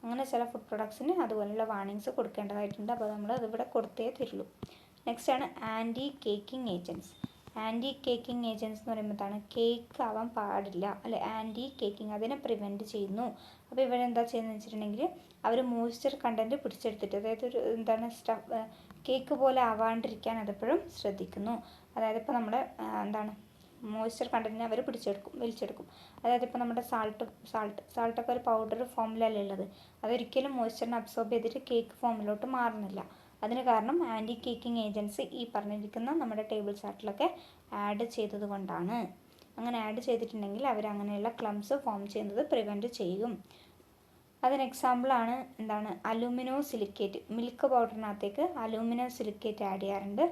അങ്ങനെ ചില ഫുഡ് പ്രൊഡക്ട്സിന് അതുപോലെയുള്ള വാർണിങ്സ് കൊടുക്കേണ്ടതായിട്ടുണ്ട്. അപ്പോൾ നമ്മൾ അതിവിടെ കൊടുത്തേ തരുള്ളൂ. നെക്സ്റ്റ് ആണ് anti caking agents. Anti caking agents എന്ന് പറയുമ്പോഴാണ് കേക്ക് ആവാൻ പാടില്ല, അല്ലെ, ആൻറ്റി കേക്കിംഗ് അതിനെ പ്രിവെൻറ്റ് ചെയ്യുന്നു. അപ്പോൾ ഇവരെന്താ ചെയ്യുന്നത് വെച്ചിട്ടുണ്ടെങ്കിൽ അവർ മോയ്സ്ചർ കണ്ടൻറ്റ് പിടിച്ചെടുത്തിട്ട്, അതായത് ഒരു എന്താണ് കേക്ക് പോലെ ആവാണ്ടിരിക്കാൻ അതെപ്പോഴും ശ്രദ്ധിക്കുന്നു. അതായത് ഇപ്പോൾ നമ്മുടെ എന്താണ് മോയ്സ്ചർ കണ്ടൻറ്റിനെ അവർ വലിച്ചെടുക്കും. അതായത് ഇപ്പോൾ നമ്മുടെ സാൾട്ടൊക്കെ ഒരു പൗഡർ ഫോമിലല്ലേ ഉള്ളത്, അതൊരിക്കലും മോയ്സ്ചറിനെ അബ്സോർബ് ചെയ്തിട്ട് കേക്ക് ഫോമിലോട്ട് മാറുന്നില്ല. അതിന് കാരണം ആൻറ്റി കേക്കിംഗ് ഏജൻറ്റ്സ് ഈ പറഞ്ഞിരിക്കുന്ന നമ്മുടെ ടേബിൾ ചാർട്ടിലൊക്കെ ആഡ് ചെയ്തത് കൊണ്ടാണ്. അങ്ങനെ ആഡ് ചെയ്തിട്ടുണ്ടെങ്കിൽ അവർ അങ്ങനെയുള്ള ക്ലംസ് ഫോം ചെയ്യുന്നത് പ്രിവെൻറ്റ് ചെയ്യും. അതിന് എക്സാമ്പിളാണ് എന്താണ്, അലൂമിനോ സിലിക്കേറ്റ്. മിൽക്ക് പൗഡറിനകത്തേക്ക് അലൂമിനോ സിലിക്കേറ്റ് ആഡ് ചെയ്യാറുണ്ട്.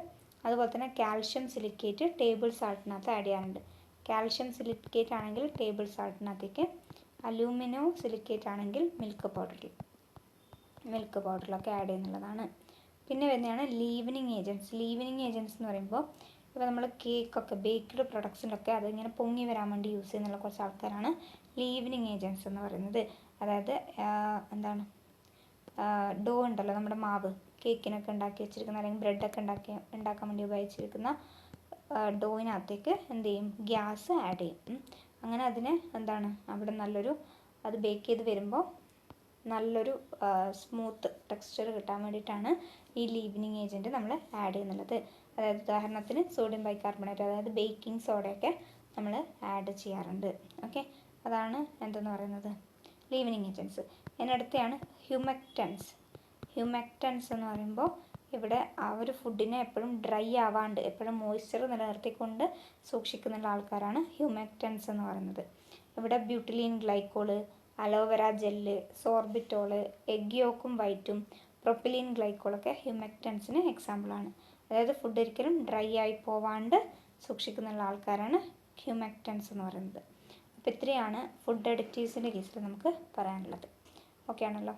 അതുപോലെ തന്നെ കാൽഷ്യം സിലിക്കേറ്റ് ടേബിൾ സാൾട്ടിനകത്ത് ആഡ് ചെയ്യാറുണ്ട്. കാൽഷ്യം സിലിക്കേറ്റ് ആണെങ്കിൽ ടേബിൾ സാൾട്ടിനകത്തേക്ക്, അലൂമിനോ സിലിക്കേറ്റ് ആണെങ്കിൽ മിൽക്ക് പൗഡറിലൊക്കെ ആഡ് ചെയ്യുന്നുള്ളതാണ്. പിന്നെ വരുന്നതാണ് ലീവനിങ് ഏജൻറ്റ്സ്. ലീവനിങ് ഏജൻറ്റ്സ് എന്ന് പറയുമ്പോൾ ഇപ്പോൾ നമ്മൾ കേക്കൊക്കെ ബേക്ക്ഡ് പ്രൊഡക്ട്സിലൊക്കെ അതിങ്ങനെ പൊങ്ങി വരാൻ വേണ്ടി യൂസ് ചെയ്യുന്നുള്ള കുറച്ച് ആൾക്കാരാണ് ലീവനിങ് ഏജൻറ്റ്സ് എന്ന് പറയുന്നത്. അതായത് എന്താണ്, ഡോ ഉണ്ടല്ലോ, നമ്മുടെ മാവ് കേക്കിനൊക്കെ ഉണ്ടാക്കി വെച്ചിരിക്കുന്ന അല്ലെങ്കിൽ ബ്രെഡൊക്കെ ഉണ്ടാക്കാൻ വേണ്ടി ഉപയോഗിച്ചിരിക്കുന്ന ഡോയിനകത്തേക്ക് എന്ത് ചെയ്യും, ഗ്യാസ് ആഡ് ചെയ്യും. അങ്ങനെ അതിന് എന്താണ് അവിടെ നല്ലൊരു, അത് ബേക്ക് ചെയ്ത് വരുമ്പോൾ നല്ലൊരു സ്മൂത്ത് ടെക്സ്ചർ കിട്ടാൻ വേണ്ടിയിട്ടാണ് ഈ ലീവനിങ് ഏജൻറ്റ് നമ്മൾ ആഡ് ചെയ്യുന്നുള്ളത്. അതായത് ഉദാഹരണത്തിന് സോഡിയം ബൈകാർബണേറ്റ്, അതായത് ബേക്കിംഗ് സോഡയൊക്കെ നമ്മൾ ആഡ് ചെയ്യാറുണ്ട്. ഓക്കെ, അതാണ് എന്തെന്ന് പറയുന്നത് ലീവനിങ് ഏജൻറ്റ്സ്. ഇതിനടുത്തെയാണ് ഹ്യൂമെക്റ്റൻസ്. ഹ്യൂമെക്റ്റൻസ് എന്ന് പറയുമ്പോൾ ഇവിടെ ആ ഒരു ഫുഡിനെ എപ്പോഴും ഡ്രൈ ആവാണ്ട് എപ്പോഴും മോയ്സ്ചർ നിലനിർത്തിക്കൊണ്ട് സൂക്ഷിക്കുന്ന ആൾക്കാരാണ് ഹ്യൂമെക്റ്റൻസ് എന്ന് പറയുന്നത്. ഇവിടെ butylene glycol, aloe vera gel, സോർബിറ്റോള്, egg യോക്കും വൈറ്റും, പ്രൊപ്പിലീൻ ഗ്ലൈക്കോളൊക്കെ ഹ്യൂമെക്റ്റൻസിന് എക്സാമ്പിളാണ്. അതായത് ഫുഡ് ഒരിക്കലും ഡ്രൈ ആയി പോവാണ്ട് സൂക്ഷിക്കുന്ന ആൾക്കാരാണ് ഹ്യൂമെക്റ്റൻസ് എന്ന് പറയുന്നത്. അപ്പോൾ ഇത്രയാണ് ഫുഡ് അഡിറ്റീവ്സിൻ്റെ കേസിൽ നമുക്ക് പറയാനുള്ളത്. ഓക്കെ ആണല്ലോ.